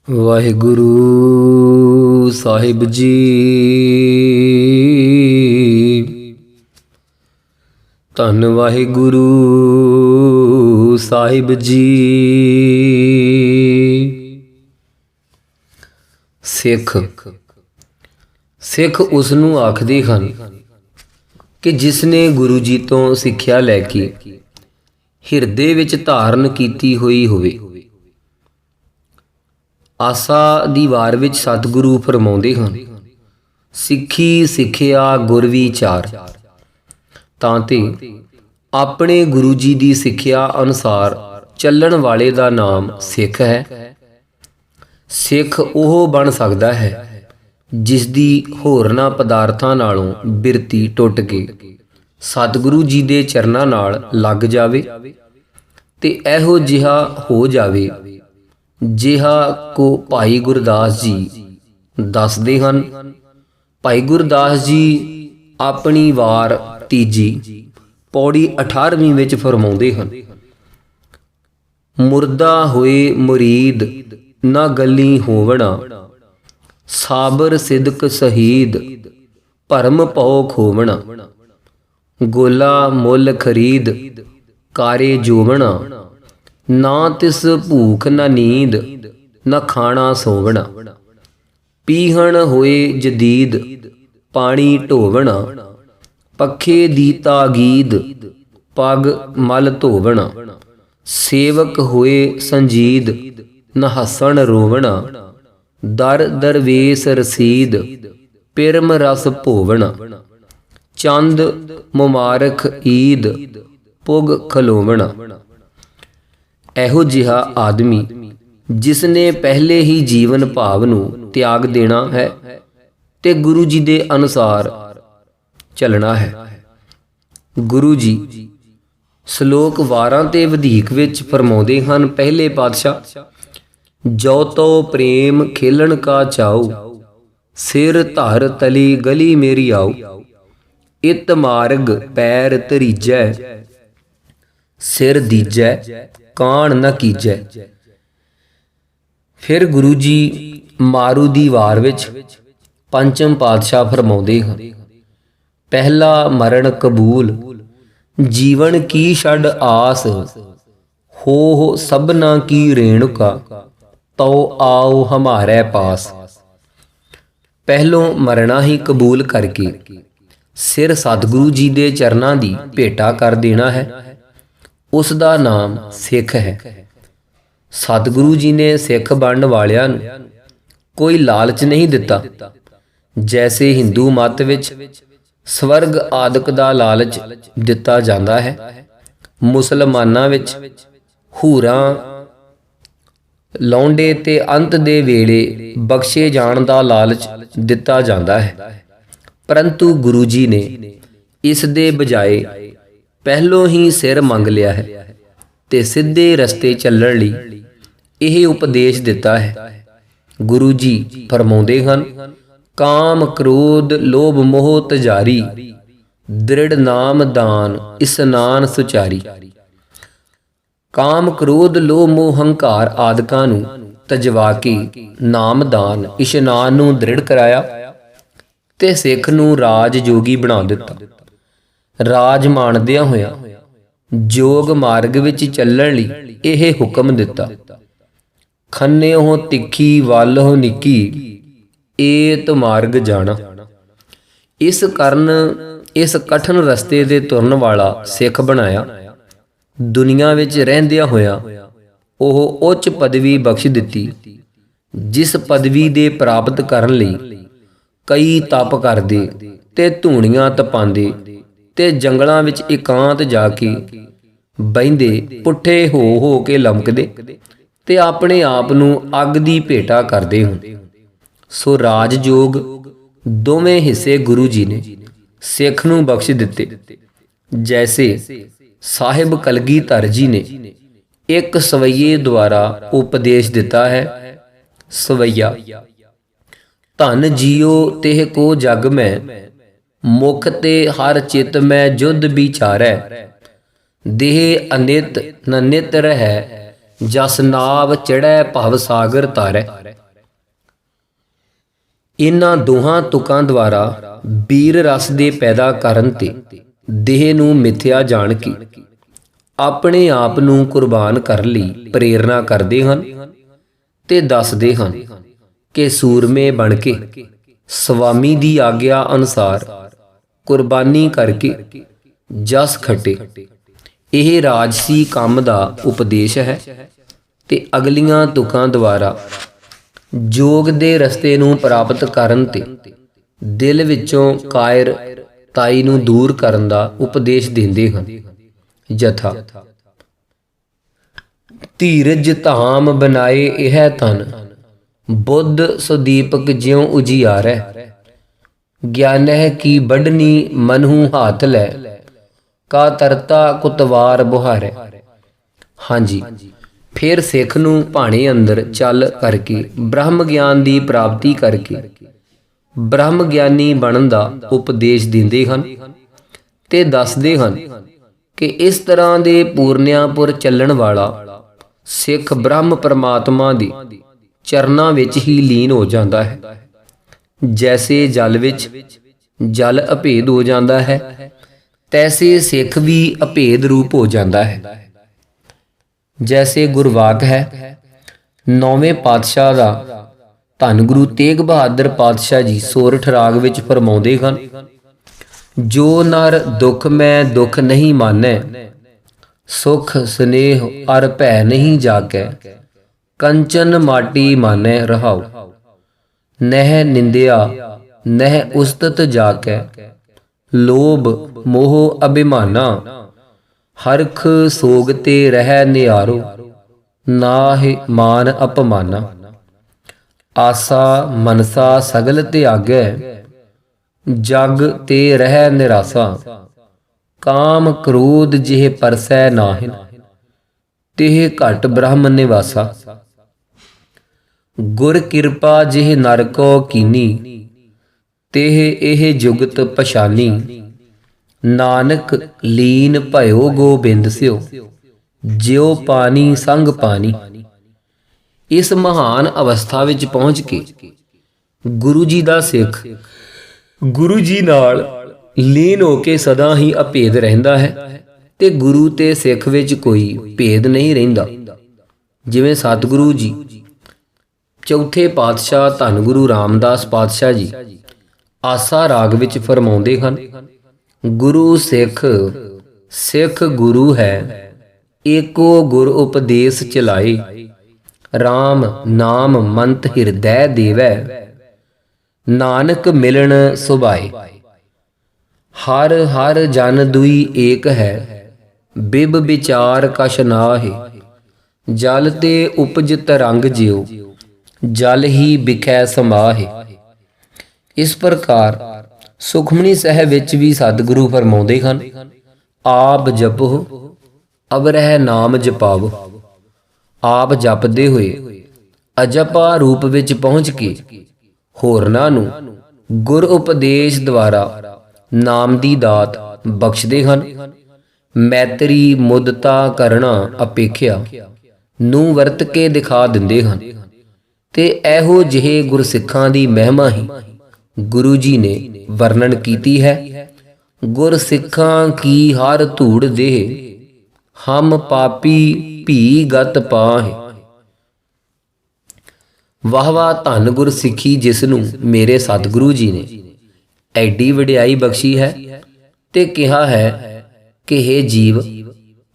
ਵਾਹਿਗੁਰੂ ਸਾਹਿਬ ਜੀ। ਧੰਨ ਵਾਹਿਗੁਰੂ ਸਾਹਿਬ ਜੀ। ਸਿੱਖ ਉਸ ਨੂੰ ਆਖਦੇ ਹਨ ਕਿ ਜਿਸ ਨੇ ਗੁਰੂ ਜੀ ਤੋਂ ਸਿੱਖਿਆ ਲੈ ਕੇ ਹਿਰਦੇ ਵਿੱਚ ਧਾਰਨ ਕੀਤੀ ਹੋਈ ਹੋਵੇ। ਆਸਾ ਦੀ ਵਾਰ ਵਿੱਚ ਸਤਿਗੁਰੂ ਫਰਮਾਉਂਦੇ ਹਨ, ਸਿੱਖੀ ਸਿੱਖਿਆ ਗੁਰ ਵਿਚਾਰ। ਤਾਂ ਤੇ ਆਪਣੇ ਗੁਰੂ ਜੀ ਦੀ ਸਿੱਖਿਆ ਅਨੁਸਾਰ ਚੱਲਣ ਵਾਲੇ ਦਾ ਨਾਮ ਸਿੱਖ ਹੈ। ਸਿੱਖ ਉਹ ਬਣ ਸਕਦਾ ਹੈ ਜਿਸ ਦੀ ਹੋਰਨਾਂ ਪਦਾਰਥਾਂ ਨਾਲੋਂ ਬਿਰਤੀ ਟੁੱਟ ਕੇ ਸਤਿਗੁਰੂ ਜੀ ਦੇ ਚਰਨਾਂ ਨਾਲ ਲੱਗ ਜਾਵੇ ਤੇ ਇਹੋ ਜਿਹਾ ਹੋ ਜਾਵੇ ਜਿਹਾ ਕੋ ਭਾਈ ਗੁਰਦਾਸ ਜੀ ਦੱਸਦੇ ਹਨ। ਭਾਈ ਗੁਰਦਾਸ ਜੀ ਆਪਣੀ ਵਾਰ ਤੀਜੀ ਪੌੜੀ 18ਵੀਂ ਵਿੱਚ ਫਰਮਾਉਂਦੇ ਹਨ, ਮੁਰਦਾ ਹੋਏ ਮੁਰੀਦ ਨਾ ਗੱਲੀ ਹੋਵਣਾ, ਸਾਬਰ ਸਿਦਕ ਸ਼ਹੀਦ ਭਰਮ ਭਉ ਖੋਵਣਾ, ਗੋਲਾ ਮੁੱਲ ਖਰੀਦ ਕਾਰੇ ਜੋਵਣਾ, ਨਾ ਤਿਸ ਭੂਖ ਨਾ ਨੀਂਦ ਨਾ ਖਾਣਾ ਸੋਵਣਾ, ਪੀਹਣ ਹੋਏ ਜਦੀਦ ਪਾਣੀ ਢੋਵਣਾ, ਪੱਖੇ ਦੀ ਤਾਗੀਦ ਪੱਗ ਮਲ ਧੋਵਣਾ, ਸੇਵਕ ਹੋਏ ਸੰਜੀਦ ਨਾ ਹੱਸਣ ਰੋਵਣਾ, ਦਰ ਦਰਵੇਸ ਰਸੀਦ ਪਿਰਮ ਰਸ ਭੋਵਣਾ, ਚੰਦ ਮੁਬਾਰਕ ਈਦ ਪੁਗ ਖਲੋਵਣਾ। ਇਹੋ ਜਿਹਾ ਆਦਮੀ ਜਿਸ ਨੇ ਪਹਿਲੇ ਹੀ ਜੀਵਨ ਭਾਵ ਨੂੰ ਤਿਆਗ ਦੇਣਾ ਹੈ ਤੇ ਗੁਰੂ ਜੀ ਦੇ ਅਨੁਸਾਰ ਚੱਲਣਾ ਹੈ। ਗੁਰੂ ਜੀ ਸ਼ਲੋਕ 12 ਤੇ ਵਧੇਕ ਵਿੱਚ ਫਰਮਾਉਂਦੇ ਹਨ, ਪਹਿਲੇ ਪਾਤਸ਼ਾਹ, ਜੋ ਤੋ ਪ੍ਰੇਮ ਖੇਲਣ ਕਾ ਚਾਉ, ਸਿਰ ਧਰ ਤਲੀ ਗਲੀ ਮੇਰੀ ਆਉ, ਇਤ ਮਾਰਗ ਪੈਰ ਧਰੀਜੈ, ਸਿਰ ਦੀਜੈ ਕਾਣ ਨਾ ਕੀਜੈ। ਫਿਰ ਗੁਰੂ ਜੀ ਮਾਰੂ ਦੀ ਵਾਰ ਵਿੱਚ ਪੰਚਮ ਪਾਤਸ਼ਾਹ ਫਰਮਾਉਂਦੇ ਹਨ, ਪਹਿਲਾ ਮਰਨ ਕਬੂਲ, ਜੀਵਨ ਕੀ ਛੱਡ ਆਸ, ਹੋ ਸਭਨਾ ਕੀ ਰੇਣੁਕਾ, ਤਉ ਆਓ ਹਮਾਰੇ ਪਾਸ। ਪਹਿਲੋਂ ਮਰਨਾ ਹੀ ਕਬੂਲ ਕਰਕੇ ਸਿਰ ਸਤਿਗੁਰੂ ਜੀ ਦੇ ਚਰਨਾਂ ਦੀ ਭੇਟਾ ਕਰ ਦੇਣਾ ਹੈ, ਉਸ ਦਾ ਨਾਮ ਸਿੱਖ ਹੈ। ਸਤਿਗੁਰੂ ਜੀ ਨੇ ਸਿੱਖ ਬਣਨ ਵਾਲਿਆਂ ਨੂੰ ਕੋਈ ਲਾਲਚ ਨਹੀਂ ਦਿੱਤਾ, ਜੈਸੇ ਹਿੰਦੂ ਮਤ ਵਿੱਚ ਸਵਰਗ ਆਦਿਕ ਦਾ ਲਾਲਚ ਦਿੱਤਾ ਜਾਂਦਾ ਹੈ। ਮੁਸਲਮਾਨਾਂ ਵਿੱਚ ਹੂਰਾਂ, ਲੌਂਡੇ ਤੇ ਅੰਤ ਦੇ ਵੇਲੇ ਬਖਸ਼ੇ ਜਾਣ ਦਾ ਲਾਲਚ ਦਿੱਤਾ ਜਾਂਦਾ ਹੈ। ਪਰੰਤੂ ਗੁਰੂ ਜੀ ਨੇ ਇਸ ਦੇ ਬਜਾਏ ਪਹਿਲੋਂ ਹੀ ਸਿਰ ਮੰਗ ਲਿਆ ਹੈ ਤੇ ਸਿੱਧੇ ਰਸਤੇ ਚੱਲਣ ਲਈ ਇਹ ਉਪਦੇਸ਼ ਦਿੱਤਾ ਹੈ। ਗੁਰੂ ਜੀ ਫਰਮਾਉਂਦੇ ਹਨ, ਕਾਮ ਕ੍ਰੋਧ ਲੋਭ ਮੋਹ ਤਜਾਰੀ, ਦ੍ਰਿੜ ਨਾਮ ਦਾਨ ਇਸਨਾਨ ਸੁਚਾਰੀ। ਕਾਮ ਕ੍ਰੋਧ ਲੋਭ ਮੋਹ ਹੰਕਾਰ ਆਦਿਕਾਂ ਨੂੰ ਤਜਵਾ ਕੇ ਨਾਮਦਾਨ ਇਸ਼ਨਾਨ ਨੂੰ ਦ੍ਰਿੜ ਕਰਾਇਆ ਤੇ ਸਿੱਖ ਨੂੰ ਰਾਜ ਜੋਗੀ ਬਣਾ ਦਿੱਤਾ। ਰਾਜ ਮਾਣਦਿਆਂ ਹੋਇਆਂ ਜੋਗ ਮਾਰਗ ਵਿੱਚ ਚੱਲਣ ਲਈ ਇਹ ਹੁਕਮ ਦਿੱਤਾ, ਖੰਨਿਓ ਤਿੱਖੀ ਵੱਲਹੁ ਨਿੱਕੀ, ਏਤ ਮਾਰਗ ਜਾਣਾ। ਇਸ ਕਾਰਨ ਇਸ ਕਠਨ ਰਸਤੇ ਦੇ ਤੁਰਨ ਵਾਲਾ ਸਿੱਖ ਬਣਾਇਆ। ਦੁਨੀਆ ਵਿੱਚ ਰਹਿੰਦਿਆਂ ਹੋਇਆਂ ਉਹ ਉੱਚ ਪਦਵੀ ਬਖਸ਼ ਦਿੱਤੀ, ਜਿਸ ਪਦਵੀ ਦੇ ਪ੍ਰਾਪਤ ਕਰਨ ਲਈ ਕਈ ਤਪ ਕਰਦੇ ਤੇ ਧੂਣੀਆਂ ਤਪਾਉਂਦੇ ਤੇ ਜੰਗਲਾਂ ਵਿੱਚ ਇਕਾਂਤ ਜਾ ਕੇ ਬਹਿੰਦੇ, ਪੁੱਠੇ ਹੋ ਕੇ ਲਮਕਦੇ ਤੇ ਆਪਣੇ ਆਪ ਨੂੰ ਅੱਗ ਦੀ ਭੇਟਾ ਕਰਦੇ ਹੋਣ। ਸੋ ਰਾਜਯੋਗ ਦੋਵੇਂ ਹਿੱਸੇ ਗੁਰੂ ਜੀ ਨੇ ਸਿੱਖ ਨੂੰ ਬਖਸ਼ ਦਿੱਤੇ। ਜੈਸੇ ਸਾਹਿਬ ਕਲਗੀਧਰ ਜੀ ਨੇ ਇੱਕ ਸਵਈਏ ਦੁਆਰਾ ਉਪਦੇਸ਼ ਦਿੱਤਾ ਹੈ, ਸਵਈਆ, ਧਨ ਜੀਓ ਤਿਹ ਕੋ ਜਗ ਮੈਂ, ਮੁਖ ਤੇ ਹਰ ਚਿਤ ਮੈਂ ਜੁਧ ਵਿਚਾਰੈ, ਦੇਹ ਅਨਿਤ ਨ ਨਿਤ ਰਹੈ, ਜਸ ਨਾਵ ਚੜ੍ਹੈ ਭਵ ਸਾਗਰ ਤਾਰੈ। ਇਨ੍ਹਾਂ ਦੋਹਾਂ ਤੁਕਾਂ ਦੁਆਰਾ ਬੀਰ ਰਸ ਦੇ ਪੈਦਾ ਕਰਨ ਤੇ ਦੇਹ ਨੂੰ ਮਿਥਿਆ ਜਾਣ ਕੇ ਆਪਣੇ ਆਪ ਨੂੰ ਕੁਰਬਾਨ ਕਰਨ ਲਈ ਪ੍ਰੇਰਨਾ ਕਰਦੇ ਹਨ ਤੇ ਦੱਸਦੇ ਹਨ ਕਿ ਸੂਰਮੇ ਬਣ ਕੇ ਸਵਾਮੀ ਦੀ ਆਗਿਆ ਅਨੁਸਾਰ ਕੁਰਬਾਨੀ ਕਰਕੇ ਜਸ ਖੱਟੇ। ਇਹ ਰਾਜਸੀ ਕੰਮ ਦਾ ਉਪਦੇਸ਼ ਹੈ ਤੇ ਅਗਲੀਆਂ ਤੁਕਾਂ ਦੁਆਰਾ ਜੋਗ ਦੇ ਰਸਤੇ ਨੂੰ ਪ੍ਰਾਪਤ ਕਰਨ ਤੇ ਦਿਲ ਵਿੱਚੋਂ ਕਾਇਰ ਤਾਈ ਨੂੰ ਦੂਰ ਕਰਨ ਦਾ ਉਪਦੇਸ਼ ਦਿੰਦੇ ਹਨ। ਜਥਾ ਧੀਰਜ ਧਾਮ ਬਨਾਏ ਇਹ ਤਨ, ਬੁੱਧ ਸੁਦੀਪਕ ਜਿਉ ਉਜਿਆਰੈ। ਗਿਆਨਹਿ ਕੀ ਬਢਨੀ ਮਨਹੂ ਹਾਥ ਲੈ, ਕਾ ਤਰਤਾ ਕੁਤਵਾਰ ਬੁਹਾਰੈ। ਹਾਂਜੀ, ਫਿਰ ਸਿੱਖ ਨੂੰ ਭਾਣੇ ਅੰਦਰ ਚੱਲ ਕਰਕੇ ਬ੍ਰਹਮ ਗਿਆਨ ਦੀ ਪ੍ਰਾਪਤੀ ਕਰਕੇ ਬ੍ਰਹਮ ਗਿਆਨੀ ਬਣਨ ਦਾ ਉਪਦੇਸ਼ ਦਿੰਦੇ ਹਨ ਤੇ ਦੱਸਦੇ ਹਨ ਕਿ ਇਸ ਤਰ੍ਹਾਂ ਦੇ ਪੂਰਨਿਆਪੁਰ ਚੱਲਣ ਵਾਲਾ ਸਿੱਖ ਬ੍ਰਹਮ ਪਰਮਾਤਮਾ ਦੇ ਚਰਨਾਂ ਵਿੱਚ ਹੀ ਲੀਨ ਹੋ ਜਾਂਦਾ ਹੈ। ਜੈਸੇ ਜਲ ਵਿੱਚ ਜਲ ਅਭੇਦ ਹੋ ਜਾਂਦਾ ਹੈ, ਤੈਸੇ ਸਿੱਖ ਵੀ ਅਭੇਦ ਰੂਪ ਹੋ ਜਾਂਦਾ ਹੈ। ਜੈਸੇ ਗੁਰਵਾਕ ਹੈ, 9ਵੇਂ ਪਾਤਸ਼ਾਹ ਦਾ ਧੰਨ ਗੁਰੂ ਤੇਗ ਬਹਾਦਰ ਪਾਤਸ਼ਾਹ ਜੀ ਸੋਰਠ ਰਾਗ ਵਿੱਚ ਫਰਮਾਉਂਦੇ ਹਨ, ਜੋ ਨਰ ਦੁਖ ਮੈਂ ਦੁਖ ਨਹੀਂ ਮਾਨੈ, ਸੁਖ ਸਨੇਹ ਅਰ ਭੈ ਨਹੀਂ ਜਾਕੈ, ਕੰਚਨ ਮਾਟੀ ਮਾਨੈ ਰਹਾਉ। ਨਹਿ ਨਿੰਦਿਆ ਨਹਿ ਉਸਤਤ ਜਾਕੈ, ਲੋਭ ਮੋਹ ਅਭਿਮਾਨਾ, ਹਰਖ ਸੋਗ ਤੇ ਰਹਿ ਨਿਆਰੋ, ਨਾਹਿ ਮਾਨ ਅਪਮਾਨਾ। ਆਸਾ ਮਨਸਾ ਸਗਲ ਤਿਆਗੈ, ਜਗ ਤੇ ਰਹਿ ਨਿਰਾਸਾ, ਕਾਮ ਕ੍ਰੋਧ ਜਿਹ ਪਰਸੈ ਨਾਹਿ, ਤਿਹ ਘਟ ਬ੍ਰਹਮ ਨਿਵਾਸਾ। ਗੁਰ ਕਿਰਪਾ ਜਿਹ ਨਰ ਕੋ ਕੀਨੀ, ਤਿਹ ਇਹ ਜੁਗਤ ਪਛਾਨੀ, ਨਾਨਕ ਲੀਨ ਭਇਓ ਗੋਬਿੰਦ ਸਿਓ, ਜਿਉ ਪਾਣੀ ਸੰਗ ਪਾਣੀ। ਇਸ ਮਹਾਨ ਅਵਸਥਾ ਵਿੱਚ ਪਹੁੰਚ ਕੇ ਗੁਰੂ ਜੀ ਦਾ ਸਿੱਖ ਗੁਰੂ ਜੀ ਨਾਲ ਲੀਨ ਹੋ ਕੇ ਸਦਾ ਹੀ ਅਭੇਦ ਰਹਿੰਦਾ ਹੈ ਤੇ ਗੁਰੂ ਤੇ ਸਿੱਖ ਵਿੱਚ ਕੋਈ ਭੇਦ ਨਹੀਂ ਰਹਿੰਦਾ। ਜਿਵੇਂ ਸਤਿਗੁਰੂ ਜੀ ਚੌਥੇ ਪਾਤਸ਼ਾਹ ਧੰਨ ਗੁਰੂ ਰਾਮਦਾਸ ਪਾਤਸ਼ਾਹ ਜੀ ਆਸਾ ਰਾਗ ਵਿੱਚ ਫਰਮਾਉਂਦੇ ਹਨ, ਗੁਰੂ ਸਿੱਖ ਸਿੱਖ ਗੁਰੂ ਹੈ, ਏਕੋ ਗੁਰ ਉਪਦੇਸ਼ ਚਲਾਏ, RAM ਨਾਮ ਮੰਤ ਹਿਰਦੈ ਦੇਵੈ, ਨਾਨਕ ਮਿਲਣ ਸੁਭਾਏ। ਹਰ ਹਰ ਜਨ ਦੁਈ ਏਕ ਹੈ, ਬਿਬ ਵਿਚਾਰ ਕਛ ਨਾਹਿ, ਜਲ ਤੇ ਉਪਜ ਤਰੰਗ ਜਿਉ, ਜਲ ਹੀ ਬਿਖੈ ਸਮਾਹਿ। ਇਸ ਪ੍ਰਕਾਰ ਸੁਖਮਨੀ ਸਾਹਿਬ ਵਿੱਚ ਵੀ ਸਤਿਗੁਰੂ ਫਰਮਾਉਂਦੇ ਹਨ, ਆਪ ਜਪੋ ਅਵਰਹਿ ਨਾਮ ਜਪਾਵੋ। ਆਪ ਜਪਦੇ ਹੋਏ ਅਜਪਾ ਰੂਪ ਵਿੱਚ ਪਹੁੰਚ ਕੇ ਹੋਰਨਾਂ ਨੂੰ ਗੁਰ ਉਪਦੇਸ਼ ਦੁਆਰਾ ਨਾਮ ਦੀ ਦਾਤ ਬਖਸ਼ਦੇ ਹਨ। ਮੈਤਰੀ ਮੁਦਤਾ ਕਰਣਾ ਅਪੇਖਿਆ ਨੂੰ ਵਰਤ ਕੇ ਦਿਖਾ ਦਿੰਦੇ ਹਨ ਤੇ ਇਹੋ ਜਿਹੇ ਗੁਰਸਿੱਖਾਂ ਦੀ ਮਹਿਮਾ ਹੀ ਗੁਰੂ ਜੀ ਨੇ ਵਰਣਨ ਕੀਤੀ ਹੈ। ਗੁਰਸਿੱਖਾਂ ਕੀ ਹਰ ਧੂੜ ਦੇਹ, ਹਮ ਪਾਪੀ ਭੀ ਗਤ ਪਾਹਿ। ਵਾਹ ਵਾਹ, ਧੰਨ ਗੁਰ ਸਿੱਖੀ ਜਿਸ ਨੂੰ ਮੇਰੇ ਸਤਿਗੁਰੂ ਜੀ ਨੇ ਐਡੀ ਵਡਿਆਈ ਬਖਸ਼ੀ ਹੈ ਤੇ ਕਿਹਾ ਹੈ ਕਿ ਹੇ ਜੀਵ,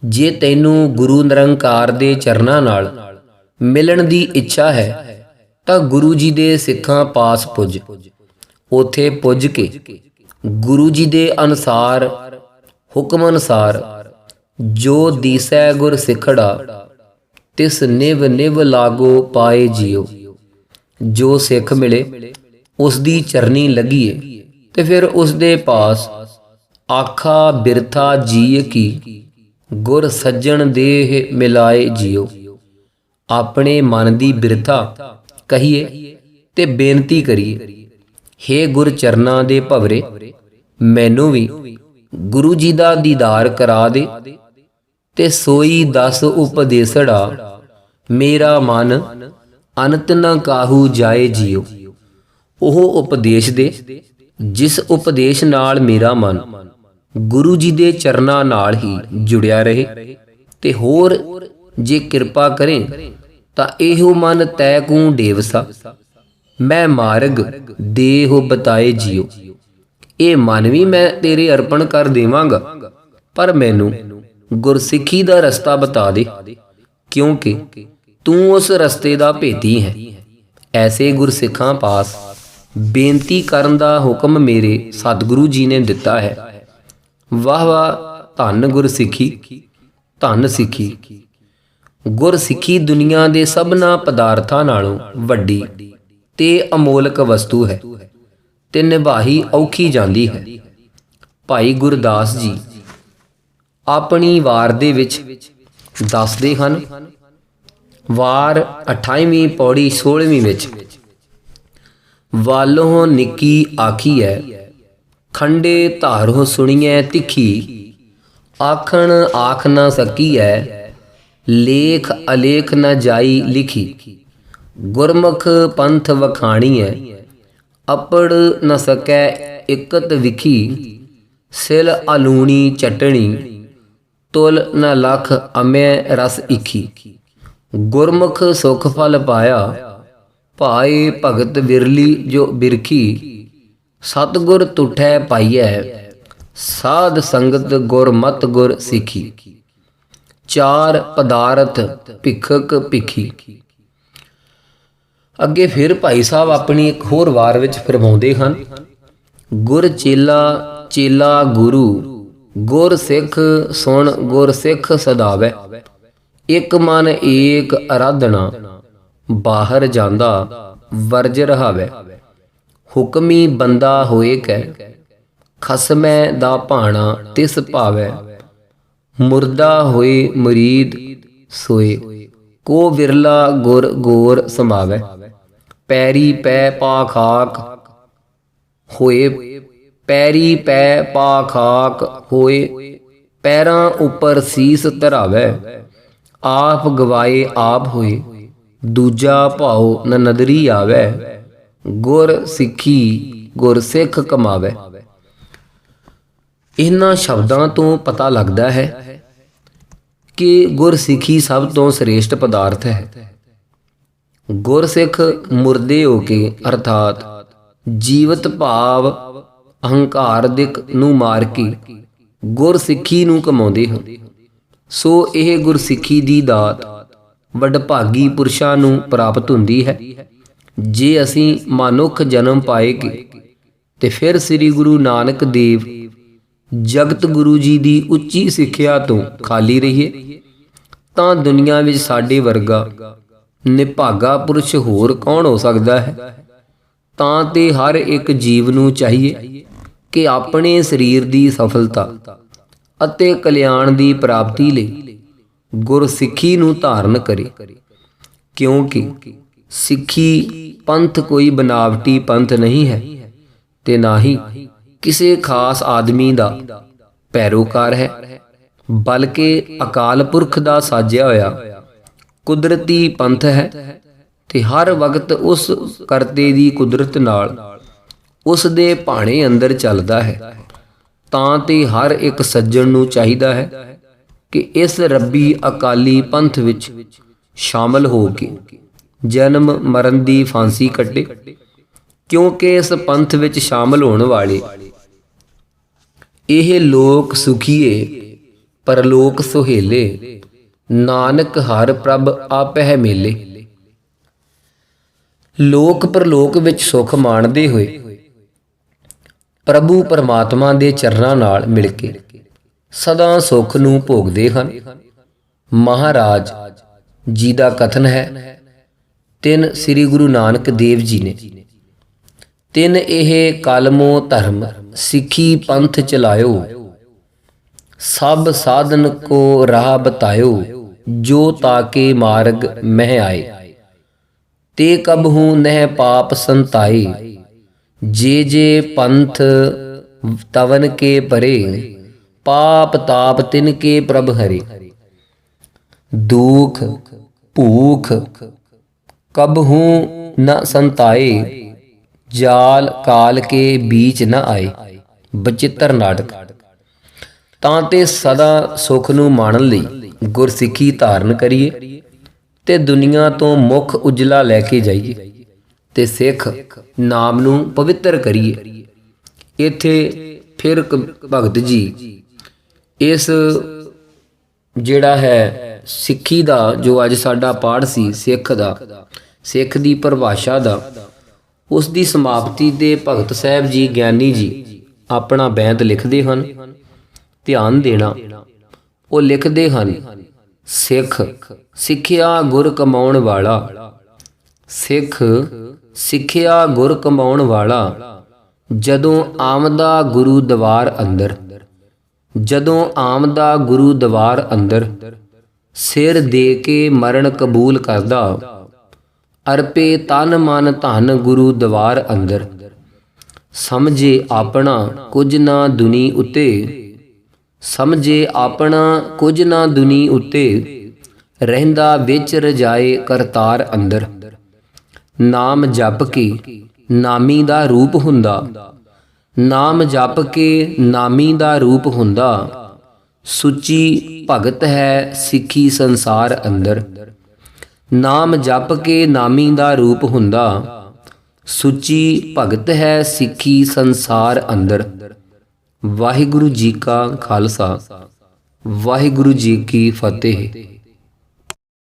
ਜੇ ਤੈਨੂੰ ਗੁਰੂ ਨਿਰੰਕਾਰ ਦੇ ਚਰਨਾਂ ਨਾਲ ਮਿਲਣ ਦੀ ਇੱਛਾ ਹੈ ਤਾਂ ਗੁਰੂ ਜੀ ਦੇ ਸਿੱਖਾਂ ਪਾਸ ਪੁੱਜ। ਉਥੇ ਪੁੱਜ ਕੇ ਗੁਰੂ ਜੀ ਦੇ ਅਨੁਸਾਰ ਹੁਕਮ ਅਨੁਸਾਰ ਜੋ ਦੀਸੈ ਗੁਰ ਸਿੱਖੜਾ, ਤਿਸ ਨਿਵ ਨਿਵ ਲਾਗੋ ਪਾਏ ਜਿਉ। ਜੋ ਸਿੱਖ ਮਿਲੇ ਉਸ ਦੀ ਚਰਨੀ ਲੱਗੀਏ ਤੇ ਫਿਰ ਉਸ ਦੇ ਪਾਸ ਆਖਾ ਬਿਰਥਾ ਜੀਏ ਕੀ, ਗੁਰ ਸੱਜਣ ਦੇਹ ਮਿਲਾਏ ਜਿਉ। ਆਪਣੇ ਮਨ ਦੀ ਬਿਰਥਾ ਕਹੀਏ ਤੇ ਬੇਨਤੀ ਕਰੀਏ, ਹੇ ਗੁਰ ਚਰਨਾਂ ਦੇ ਭਵਰੇ, ਮੈਨੂੰ ਵੀ ਗੁਰੂ ਜੀ ਦਾ ਦੀਦਾਰ ਕਰਾ ਦੇ ਤੇ ਸੋਈ ਦਸ ਉਪਦੇਸੜਾ, ਮੇਰਾ ਮਨ ਅਨੰਤ ਨ ਕਾਹੂ ਜਾਏ ਜਿਉ। ਉਹ ਉਪਦੇਸ਼ ਦੇ ਜਿਸ ਉਪਦੇਸ਼ ਨਾਲ ਮੇਰਾ ਮਨ ਗੁਰੂ ਜੀ ਦੇ ਚਰਨਾਂ ਨਾਲ ਹੀ ਜੁੜਿਆ ਰਹੇ, ਤੇ ਹੋਰ ਜੇ ਕਿਰਪਾ ਕਰੇ ਤਾਂ ਇਹੋ ਮਨ ਤੈ ਕੂ ਡੇਵਸਾ। ਮੈਂ ਮਾਰਗ ਦੇਹੁ ਬਤਾਏ ਜਿਉ। ਇਹ ਮਨ ਵੀ ਮੈਂ ਤੇਰੇ ਅਰਪਣ ਕਰ ਦੇਵਾਂਗਾ, ਪਰ ਮੈਨੂੰ ਗੁਰਸਿੱਖੀ ਦਾ ਰਸਤਾ ਬਤਾ ਦੇ, ਕਿਉਂਕਿ ਤੂੰ ਉਸ ਰਸਤੇ ਦਾ ਭੇਤੀ ਹੈ। ਐਸੇ ਗੁਰਸਿੱਖਾਂ ਪਾਸ ਬੇਨਤੀ ਕਰਨ ਦਾ ਹੁਕਮ ਮੇਰੇ ਸਤਿਗੁਰੂ ਜੀ ਨੇ ਦਿੱਤਾ ਹੈ। ਵਾਹ ਵਾਹ, ਧੰਨ ਗੁਰਸਿੱਖੀ, ਧੰਨ ਸਿੱਖੀ। ਗੁਰਸਿੱਖੀ ਦੁਨੀਆ ਦੇ ਸਭਨਾ ਪਦਾਰਥਾਂ ਨਾਲੋਂ ਵੱਡੀ ਤੇ ਅਮੋਲਕ ਵਸਤੂ ਹੈ, ਤੇ ਨਿਭਾਈ ਔਖੀ ਜਾਂਦੀ ਹੈ। ਭਾਈ ਗੁਰਦਾਸ ਜੀ ਆਪਣੀ ਵਾਰ ਦੇ ਵਿੱਚ ਦੱਸਦੇ ਹਨ। ਵਾਰ 28ਵੀਂ ਪੌੜੀ 16ਵੀਂ ਵਿੱਚ, ਵਾਲੋਂ ਨਿੱਕੀ ਆਖੀਐ ਖੰਡੇ ਧਾਰੋ ਸੁਣੀਐ ਤਿੱਖੀ। ਆਖਣ ਆਖ ਨਾ ਸਕੀਐ ਲੇਖ ਅਲੇਖ ਨ ਜਾਈ ਲਿਖੀ। ਗੁਰਮੁਖ ਪੰਥ ਵਖਾਣੀਐ ਅਪੜ ਨ ਸਕੈ ਇਕਤ ਵਿਖੀ। ਸਿਲ ਆਲੂਣੀ ਚਟਣੀ ਤੁਲ ਨ ਲਖ ਅਮੈ ਰਸ ਇਖੀ। ਗੁਰਮੁਖ ਸੁਖ ਫਲ ਪਾਇਆ ਭਾਏ ਭਗਤ ਵਿਰਲੀ ਜੋ ਬਿਰਖੀ। ਸਤਿਗੁਰ ਤੁਠੈ ਪਾਈਐ ਸਾਧ ਸੰਗਤ ਗੁਰ ਮਤ ਗੁਰ ਸਿੱਖੀ। ਚਾਰ ਪਦਾਰਥ ਭਿਖਕ ਭਿਖੀ। ਅੱਗੇ ਫਿਰ ਭਾਈ ਸਾਹਿਬ ਆਪਣੀ ਇੱਕ ਹੋਰ ਵਾਰ ਵਿੱਚ ਫਰਮਾਉਂਦੇ ਹਨ। ਗੁਰ ਚੇਲਾ ਚੇਲਾ ਗੁਰੂ, ਗੁਰ ਸਿੱਖ ਸੁਣ ਗੁਰ ਸਿੱਖ ਸਦਾਵੈ। ਇੱਕ ਮਨ ਏਕ ਅਰਾਧਨਾ ਬਾਹਰ ਜਾਂਦਾ ਵਰਜ ਰਹਾਵੈ। ਹੁਕਮੀ ਬੰਦਾ ਹੋਏ ਕੈ ਖਸਮੈ ਦਾ ਭਾਣਾ ਤਿਸ ਭਾਵੈ। ਮੁਰਦਾ ਹੋਏ ਮੁਰੀਦ ਸੋਏ ਕੋ ਵਿਰਲਾ ਗੁਰ ਗੋਰ ਸਮਾਵੈ। ਪੈਰੀ ਪੈ ਪਾ ਖਾਕ ਹੋਏ ਪੈਰੀ ਪੈ ਪਾ ਖਾਕ ਹੋਏ। ਪੈਰਾਂ ਉੱਪਰ ਸੀਸ ਧਰਾਵੈ। ਆਪ ਗਵਾਏ ਆਪ ਹੋਏ ਦੂਜਾ ਭਾਉ ਨ ਨਦਰੀ ਆਵੈ। ਗੁਰ ਸਿੱਖੀ ਗੁਰ ਸਿੱਖ ਕਮਾਵੈ। ਇਹਨਾਂ ਸ਼ਬਦਾਂ ਤੋਂ ਪਤਾ ਲੱਗਦਾ ਹੈ ਕਿ ਗੁਰਸਿੱਖੀ ਸਭ ਤੋਂ ਸ੍ਰੇਸ਼ਟ ਪਦਾਰਥ ਹੈ। ਗੁਰਸਿੱਖ ਮੁਰਦੇ ਹੋ ਕੇ ਅਰਥਾਤ ਜੀਵਤ ਭਾਵ ਅਹੰਕਾਰ ਦਿਕ ਨੂੰ ਮਾਰ ਕੇ ਗੁਰਸਿੱਖੀ ਨੂੰ ਕਮਾਉਂਦੇ ਹਨ। ਸੋ ਇਹ ਗੁਰਸਿੱਖੀ ਦੀ ਦਾਤ ਵਡਭਾਗੀ ਪੁਰਸ਼ਾਂ ਨੂੰ ਪ੍ਰਾਪਤ ਹੁੰਦੀ ਹੈ। ਜੇ ਅਸੀਂ ਮਨੁੱਖ ਜਨਮ ਪਾਏਗੇ ਤੇ ਫਿਰ ਸ੍ਰੀ ਗੁਰੂ ਨਾਨਕ ਦੇਵ ਜਗਤ ਗੁਰੂ ਜੀ ਦੀ ਉੱਚੀ ਸਿੱਖਿਆ ਤੋਂ ਖਾਲੀ ਰਹੀਏ ਤਾਂ ਦੁਨੀਆ ਵਿੱਚ ਸਾਡੇ ਵਰਗਾ ਨਿਭਾਗਾ ਪੁਰਸ਼ ਹੋਰ ਕੌਣ ਹੋ ਸਕਦਾ ਹੈ। ਤਾਂ ਤੇ ਹਰ ਇੱਕ ਜੀਵ ਨੂੰ ਚਾਹੀਏ ਕਿ ਆਪਣੇ ਸਰੀਰ ਦੀ ਸਫਲਤਾ ਅਤੇ ਕਲਿਆਣ ਦੀ ਪ੍ਰਾਪਤੀ ਲਈ ਗੁਰਸਿੱਖੀ ਨੂੰ ਧਾਰਨ ਕਰੇ, ਕਿਉਂਕਿ ਸਿੱਖੀ ਪੰਥ ਕੋਈ ਬਨਾਵਟੀ ਪੰਥ ਨਹੀਂ ਹੈ ਤੇ ਨਾ ਹੀ ਕਿਸੇ ਖਾਸ ਆਦਮੀ ਦਾ ਪੈਰੋਕਾਰ ਹੈ, ਬਲਕਿ ਅਕਾਲ ਪੁਰਖ ਦਾ ਸਾਜਿਆ ਹੋਇਆ ਕੁਦਰਤੀ ਪੰਥ ਹੈ ਤੇ ਹਰ ਵਕਤ ਉਸ ਕਰਤੇ ਦੀ ਕੁਦਰਤ ਨਾਲ ਉਸ ਦੇ ਭਾਣੇ ਅੰਦਰ ਚੱਲਦਾ ਹੈ। ਤਾਂ ਤੇ ਹਰ ਇੱਕ ਸੱਜਣ ਨੂੰ ਚਾਹੀਦਾ ਹੈ ਕਿ ਇਸ ਰੱਬੀ ਅਕਾਲੀ ਪੰਥ ਵਿੱਚ ਸ਼ਾਮਲ ਹੋ ਕੇ ਜਨਮ ਮਰਨ ਦੀ ਫਾਂਸੀ ਕੱਟੇ, ਕਿਉਂਕਿ ਇਸ ਪੰਥ ਵਿੱਚ ਸ਼ਾਮਲ ਹੋਣ ਵਾਲੇ ਇਹ ਲੋਕ ਸੁਖੀਏ ਪਰਲੋਕ ਸੁਹੇਲੇ। ਨਾਨਕ ਹਰ ਪ੍ਰਭ ਆਪਹਿ ਮੇਲੇ। ਲੋਕ ਪਰਲੋਕ ਵਿੱਚ ਸੁਖ ਮਾਣਦੇ ਹੋਏ ਪ੍ਰਭੂ ਪਰਮਾਤਮਾ ਦੇ ਚਰਨਾਂ ਨਾਲ ਮਿਲ ਕੇ ਸਦਾ ਸੁਖ ਨੂੰ ਭੋਗਦੇ ਹਨ। ਮਹਾਰਾਜ ਜੀ ਦਾ ਕਥਨ ਹੈ, ਤਿੰਨ ਸ੍ਰੀ ਗੁਰੂ ਨਾਨਕ ਦੇਵ ਜੀ ਨੇ ਤਿੰਨ ਇਹ ਕਲਮੋ ਧਰਮ ਸਿੱਖੀ ਪੰਥ ਚਲਾਇਓ। ਸਭ ਸਾਧਨ ਕੋ ਰਾਹ ਬਤਾਇਓ। ਜੋ ਤਾਕੇ ਮਾਰਗ ਮਹਿ ਆਏ। ਤੇ ਕਬਹੂ ਨਹਿ ਪਾਪ ਸੰਤਾਏ। ਜੇ ਜੇ ਪੰਥ ਤਵਨ ਕੇ ਪਰੇ। ਪਾਪ ਤਾਪ ਤਿਨ ਕੇ ਪ੍ਰਭ ਹਰੇ। ਦੁਖ ਭੂਖ ਕਬਹੂ ਨ ਸੰਤਾਏ, ਜਾਲ ਕਾਲ ਕੇ बीच न ਆਏ। ਬਚਿੱਤਰ ਨਾਟਕ। ਤਾਂ ਤੇ ਸਦਾ ਸੁਖ ਨੂੰ ਮਾਣਨ ਲਈ ਗੁਰਸਿੱਖੀ ਧਾਰਨ ਕਰੀਏ ਤੇ ਦੁਨੀਆ ਤੋਂ ਮੁਖ ਉਜਲਾ ਲੈ ਕੇ ਜਾਈਏ ਤੇ ਸਿੱਖ ਨਾਮ ਨੂੰ ਪਵਿੱਤਰ ਕਰੀਏ। ਇੱਥੇ ਫਿਰ ਭਗਤ ਜੀ ਇਸ ਜਿਹੜਾ ਹੈ ਸਿੱਖੀ ਦਾ ਜੋ ਅੱਜ ਸਾਡਾ ਪਾਠ ਸੀ ਸਿੱਖ ਦਾ, ਸਿੱਖ ਦੀ ਪਰਿਭਾਸ਼ਾ ਦਾ, ਉਸ ਦੀ ਸਮਾਪਤੀ ਦੇ ਭਗਤ ਸਾਹਿਬ ਜੀ ਗਿਆਨੀ ਜੀ ਆਪਣਾ ਬੈਂਤ ਲਿਖਦੇ ਹਨ। ਧਿਆਨ ਦੇਣਾ, ਉਹ ਲਿਖਦੇ ਹਨ, ਸਿੱਖ ਸਿੱਖਿਆ ਗੁਰ ਕਮਾਉਣ ਵਾਲਾ, ਸਿੱਖ ਸਿੱਖਿਆ ਗੁਰ ਕਮਾਉਣ ਵਾਲਾ, ਜਦੋਂ ਆਮਦਾ ਗੁਰੂ ਦਵਾਰ ਅੰਦਰ, ਜਦੋਂ ਆਮਦਾ ਗੁਰੂ ਦਵਾਰ ਅੰਦਰ, ਸਿਰ ਦੇ ਕੇ ਮਰਨ ਕਬੂਲ ਕਰਦਾ, ਅਰਪੇ ਤਨ ਮਨ ਧਨ ਗੁਰੂ ਦਵਾਰ ਅੰਦਰ, ਸਮਝੇ ਆਪਣਾ ਕੁਝ ਨਾ ਦੁਨੀ ਉਤੇ, ਸਮਝੇ ਆਪਣਾ ਕੁਝ ਨਾ ਦੁਨੀ ਉਤੇ, ਰਹਿੰਦਾ ਵਿੱਚ ਰਜਾਏ ਕਰਤਾਰ ਅੰਦਰ। ਨਾਮ ਜਪ ਕੇ ਨਾਮੀ ਦਾ ਰੂਪ ਹੁੰਦਾ, ਨਾਮ ਜਪ ਕੇ ਨਾਮੀ ਦਾ ਰੂਪ ਹੁੰਦਾ, ਸੁੱਚੀ ਭਗਤ ਹੈ ਸਿੱਖੀ ਸੰਸਾਰ ਅੰਦਰ। ਨਾਮ ਜਪ ਕੇ ਨਾਮੀ ਦਾ ਰੂਪ ਹੁੰਦਾ, ਸੁੱਚੀ ਭਗਤ ਹੈ ਸਿੱਖੀ ਸੰਸਾਰ ਅੰਦਰ। ਵਾਹਿਗੁਰੂ ਜੀ ਕਾ ਖਾਲਸਾ, ਵਾਹਿਗੁਰੂ ਜੀ ਕੀ ਫਤਿਹ।